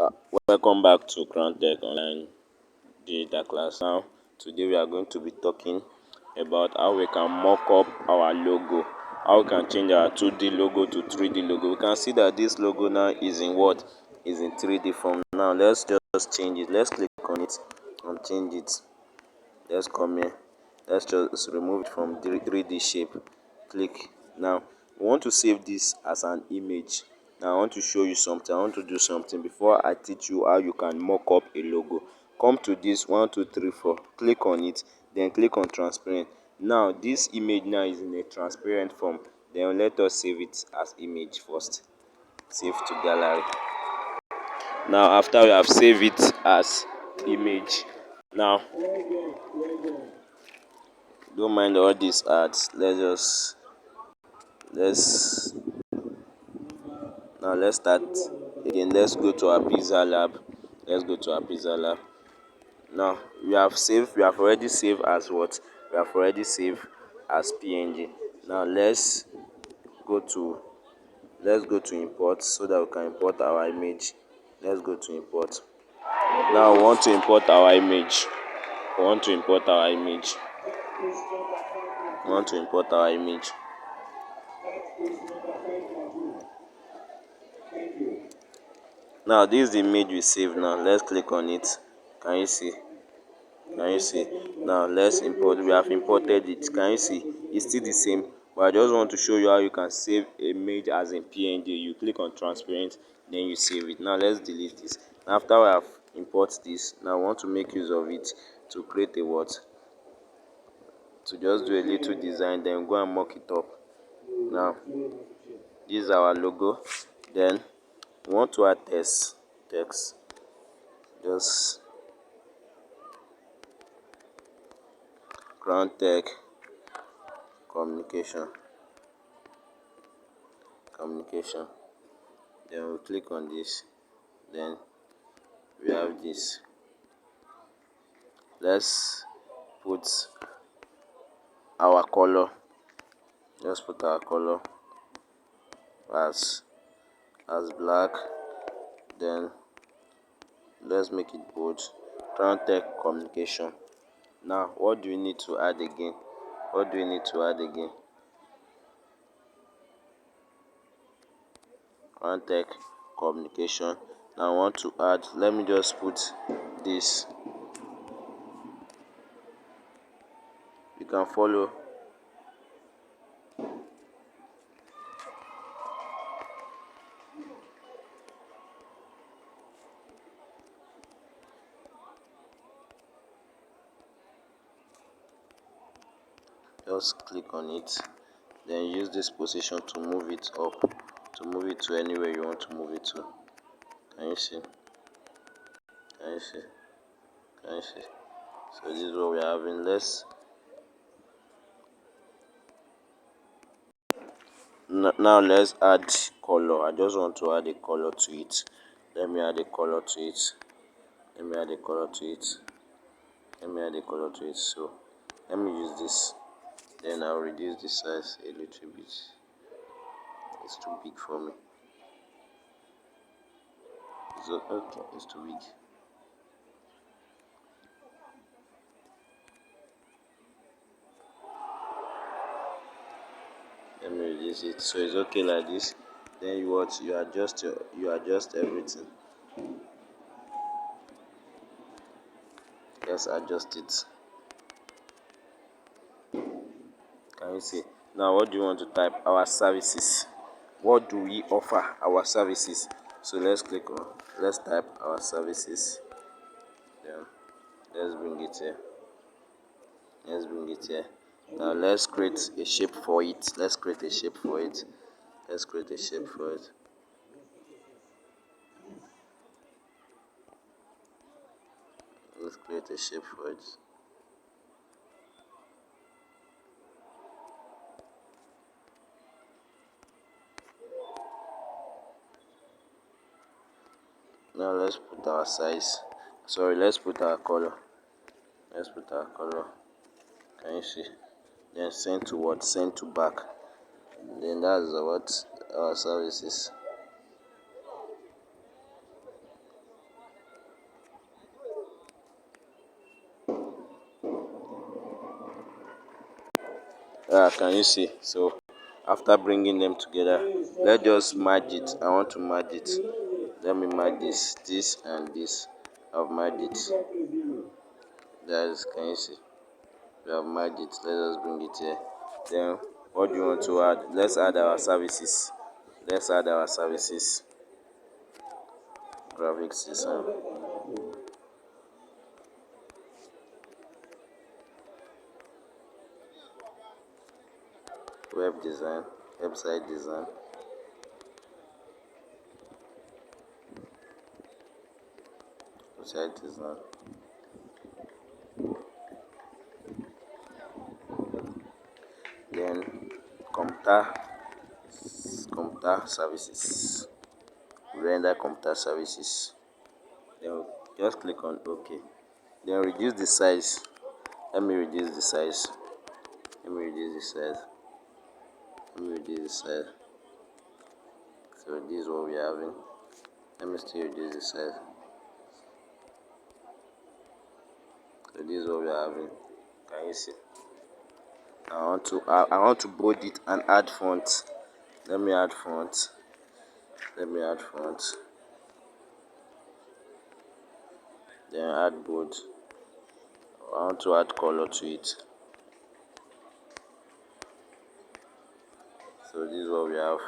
Uh, Welcome back to Crown Tech Online Digital Class. Now, today we are going to be talking about how we can mock up our logo, how we can change our 2D logo to 3D logo. We can see that this logo now is in what? Is in 3D form. Now, let's just change it. Let's click on it and change it. Let's come here. Let's just remove it from 3D shape. Click. Now, we want to save this as an image. Now I want to show you something. I want to do something before I teach you how you can mock up a logo. Come to this 1 2 3 4, click on it, then click on transparent. Now this image now is in a transparent form. Then let us save it as image first. Save to gallery. Now after we have saved it as image, now don't mind all these ads. Let's let's start again. Let's go to our pizza lab. Let's go to our pizza lab. Now we have already saved as what? We have already saved as png. Now let's go to import so that we can import our image. Let's go to import. Now we want to import our image. We want to import our image. We want to import our image. Now this is the image we saved. Now let's click on it. Can you see? Can you see? Now let's import. We have imported it. Can you see? It's still the same, but I just want to show you how you can save image as in png. You click on transparent, then you save it. Now let's delete this. After we have import this, now I want to make use of it to create a what? To just do a little design, then go and mock it up. Now this is our logo. Then we want to add text. Just Crown Tech communication. Then we click on this. Then we have this. Let's put our color. Let's put our color as black. Then let's make it bold. Crown Tech communication. Now what do we need to add again? Crown Tech communication. Now I want to add, let me just put this. You can follow. Just click on it, then use this position to move it up, to move it to anywhere you want to move it to. Can you see? So this is what we're having. Now let's add color. I just want to add a color to it. Let me add a color to it. So let me use this. Then I'll reduce the size a little bit. It's too big for me. Okay, it's too big. Let me reduce it so it's okay like this. Then you adjust everything. Let's adjust it. Can you see? Now what do you want to type? Our services. What do we offer? Our services. So let's type our services. Then let's bring it here. Now let's create a shape for it. Let's create a shape for it. Let's create a shape for it. Now let's put our size. Let's put our color. Can you see? Then send to what? Send to back. Then that's what our services. Can you see? So after bringing them together, let's just merge it. I want to merge it. Let me merge this and this. I've merged it. Guys, can you see? We have merged it. Let us bring it here. Then what do you want to add? Let's add our services. Let's add our services. Graphics design. Web design. Website design. Website design. Then computer services. Render computer services. Then just click on OK. Then reduce the size. Let me reduce the size. Let me reduce the size. Let me reduce the size. So this is what we're having. Let me still reduce the size. So this is what we're having. Can you see? I want to bold it and add font. Let me add font. Then add bold. I want to add color to it. So this is what we have.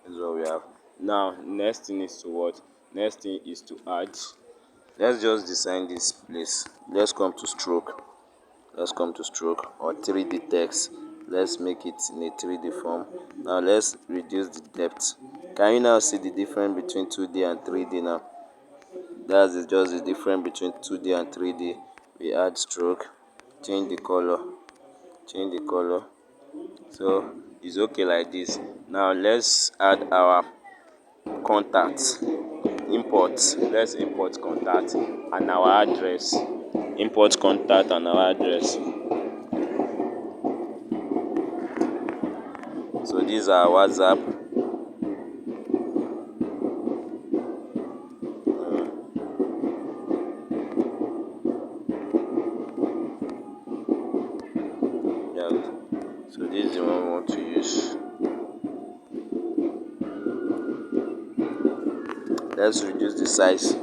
This is what we have. Now next thing is to what? Next thing is to add. Let's just design this place. Let's come to stroke. Or 3D text. Let's make it in a 3D form. Now let's reduce the depth. Can you now see the difference between 2D and 3D now? That's just the difference between 2D and 3D. We add stroke, change the color. So it's okay like this. Now let's add our contact. Let's import contact and our address. Import contact and our address. So these are WhatsApp. Yeah. So this is the one we want to use. Let's reduce the size.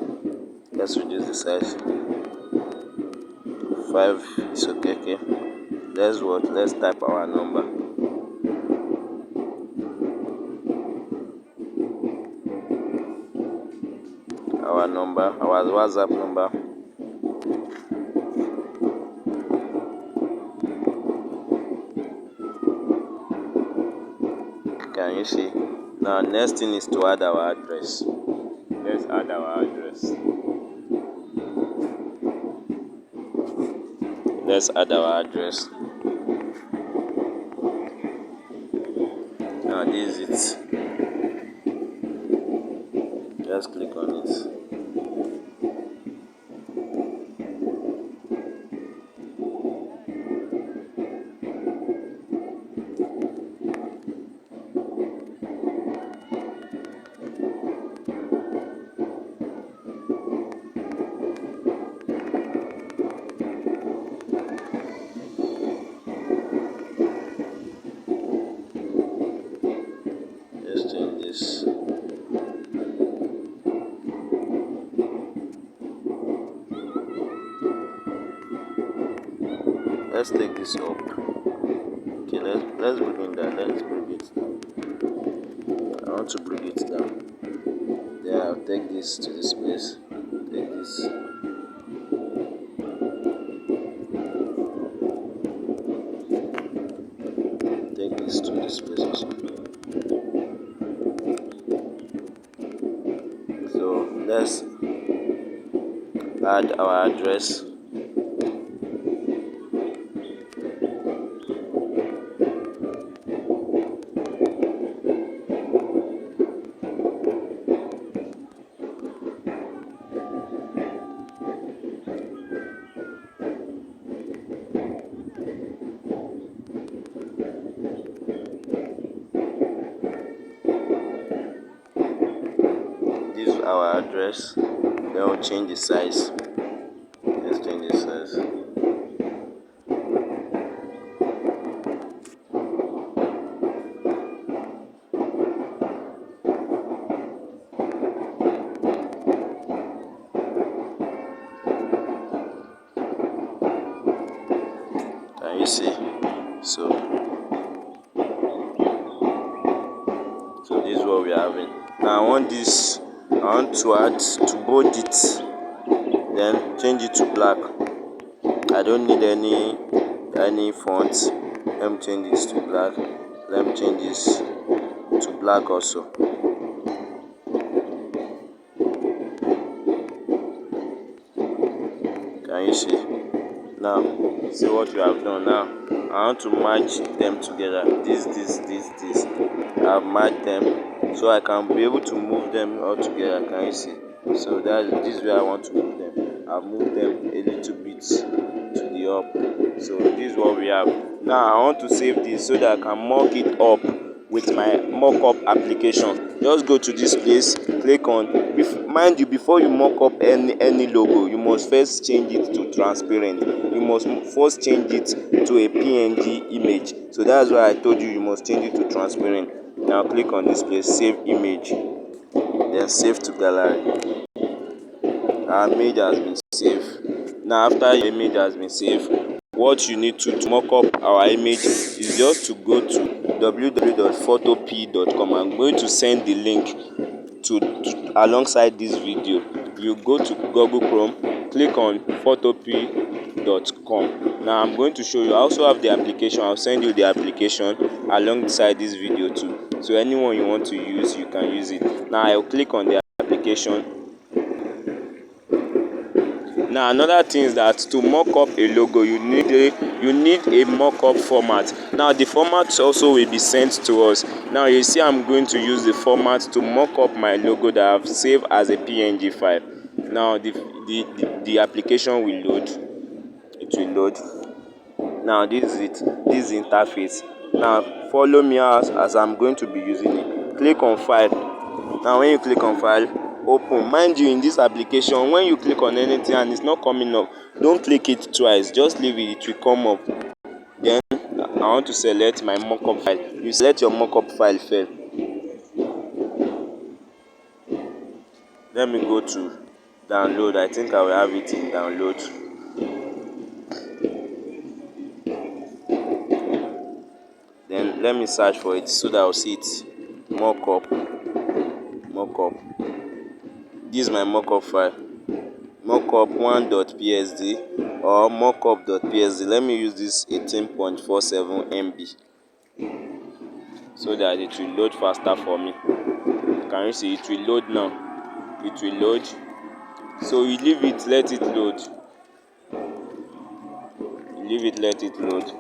5 is okay. Let's type our number. Our WhatsApp number. Can you see? Now next thing is to add our address. Let's add our address. Now this is it. Just click on it. Let's change this. Let's take this up. Okay, let's bring it down. I want to bring it down. Then I'll take this to this place. Take this. Take this to this place also. So let's add our address. This is our address. Then we'll change the size. Let's change the size. Can you see? So this is what we're having. Now I want to add to bold it, then change it to black. I don't need any font. Let me change this to black. Let me change this to black also. Can you see? Now see what we have done. Now I want to match them together. This. I've matched them so I can be able to move them all together. Can you see? So this is where I want to move them. I've moved them a little bit to the up. So this is what we have. Now I want to save this so that I can mock it up with my mockup application. Just go to this place, click on. Mind you, before you mock up any logo, you must first change it to transparent. You must first change it to a PNG image. So that's why I told you must change it to transparent. Now click on this place, save image, then save to gallery. Our image has been saved. Now after your image has been saved, what you need to mock up our image is just to go to www.photopea.com. I'm going to send the link to alongside this video. You go to Google Chrome, click on photopea.com. Now I'm going to show you. I also have the application. I'll send you the application alongside this video too. So anyone you want to use, you can use it. Now I'll click on the application. Now another thing is that to mock up a logo, you need a mock-up format. Now the format also will be sent to us. Now you see I'm going to use the format to mock up my logo that I've saved as a PNG file. Now the application will load. It will load. Now this is it. This is the interface. Now follow me as I'm going to be using it. Click on file. Now when you click on file, open. Mind you, in this application, when you click on anything and it's not coming up, don't click it twice. Just leave it. It will come up. Then I want to select my mockup file. You select your mockup file first. Let me go to download. I think I will have it in download. Then let me search for it so that I'll see it. Mockup. This is my mockup file. Mockup1.psd or mockup.psd. Let me use this 18.47 MB so that it will load faster for me. Can you see? It will load now. It will load. So you leave it, let it load. Let it load.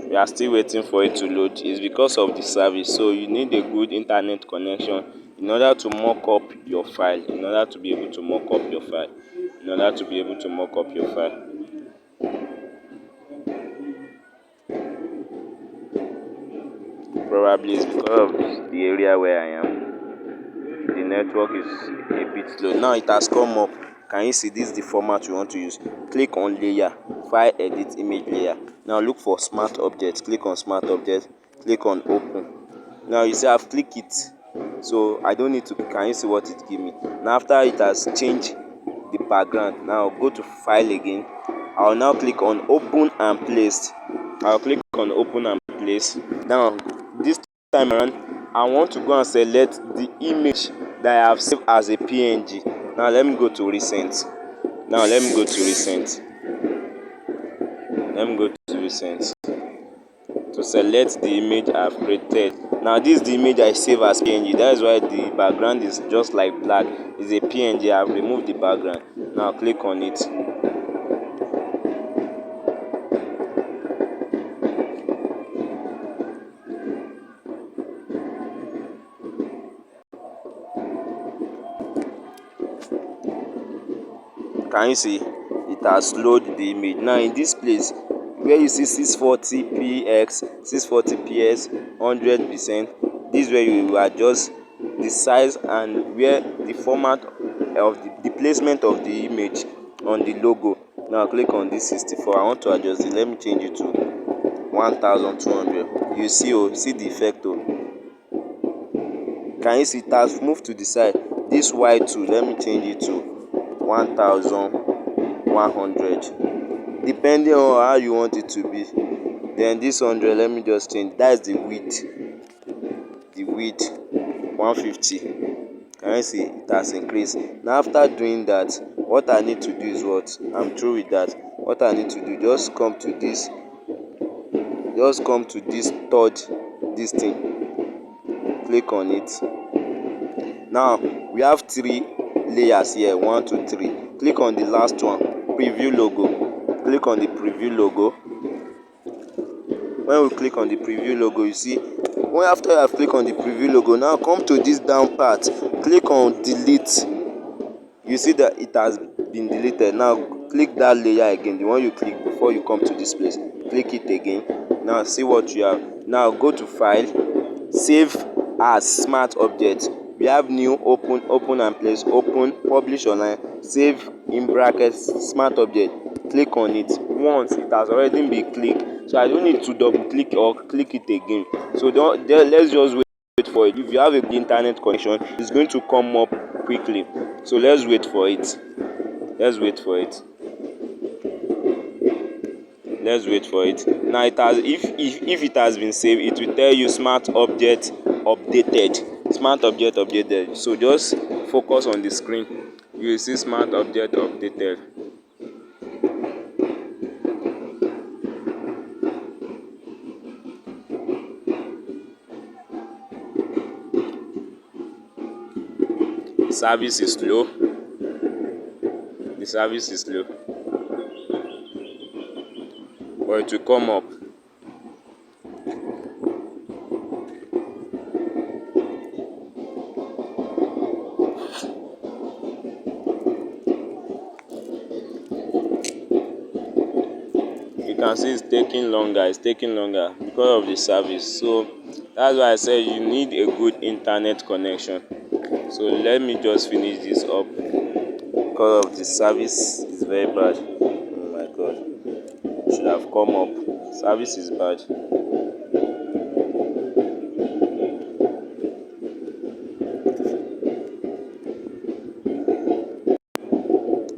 We are still waiting for it to load. It's because of the service. So you need a good internet connection in order to mock up your file. Probably it's because of the area where I am. The network is a bit slow. Now it has come up. Can you see? This is the format you want to use. Click on layer, file, edit, image layer. Now look for smart object. Click on smart object. Click on open. Now you see I've clicked it, so I don't need to. Can you see what it give me? Now after it has changed the background, now go to file again. I'll now click on open and place. Now this time around, I want to go and select the image that I have saved as a PNG. Now let me go to recent. To select the image I've created. Now this is the image I save as PNG. That is why the background is just like black. It's a PNG. I've removed the background. Now click on it. Can you see? it has loaded the image. Now in this place where you see 640px, 640ps, 100%, this is where you will adjust the size and where the format of the placement of the image on the logo. Now click on this 64. I want to adjust it. Let me change it to 1200. You see the effect. Can you see it has moved to the side? This y2, let me change it to 1100, depending on how you want it to be. Then this 100, let me just change. That's the width 150. Can you see it has increased? Now after doing that, what I need to do is what I'm through with that. What I need to do, just come to this third this thing, click on it. Now we have 3 layers here, 1 2 3. Click on the last one, preview logo. Click on the preview logo. When we click on the preview logo, you see after you have clicked on the preview logo, now come to this down part, click on delete. You see that it has been deleted. Now click that layer again, the one you click before you come to this place. Click it again. Now see what you have. Now go to file, save as smart object. We have new, open and place, open, publish online, save in brackets, smart object. Click on it. Once it has already been clicked, so I don't need to double click or click it again. So let's just wait for it. If you have a good internet connection, it's going to come up quickly. So let's wait for it. Now it has, if it has been saved, it will tell you smart object updated. So just focus on the screen. You will see smart object updated. The service is slow, but it will come up. You can see it's taking longer because of the service. So that's why I said you need a good internet connection. So let me just finish this up because of the service is very bad. Oh my god, it should have come up. Service is bad.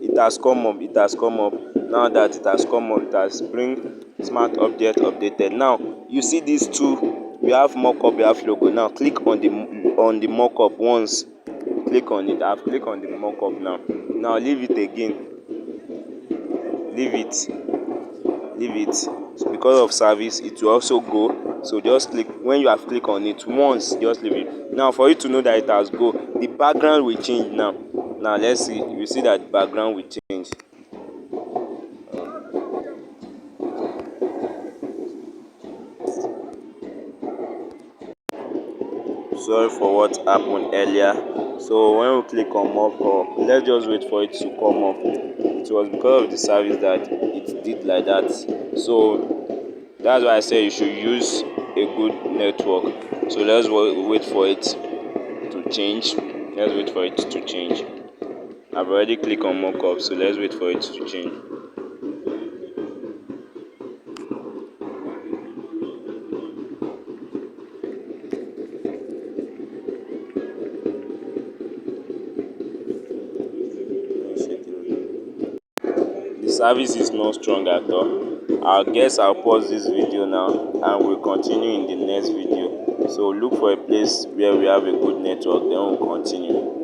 It has come up. Now that it has come up, it has bring smart object updated. Now you see these two, we have mockup, we have logo. Now click on the mockup once. Click on it. I've clicked on the mockup now. Now leave it again. Leave it. So because of service, it will also go. So just click. When you have clicked on it once, just leave it. Now for you to know that it has go, the background will change now. Now let's see. You see that the background will change. Sorry for what happened earlier. So when we click on mockup, let's just wait for it to come up. It was because of the service that it did like that. So that's why I say you should use a good network. So let's wait for it to change. I've already clicked on mockup, so let's wait for it to change. The service is not strong at all. I guess I'll pause this video now and we'll continue in the next video. So look for a place where we have a good network, then we'll continue.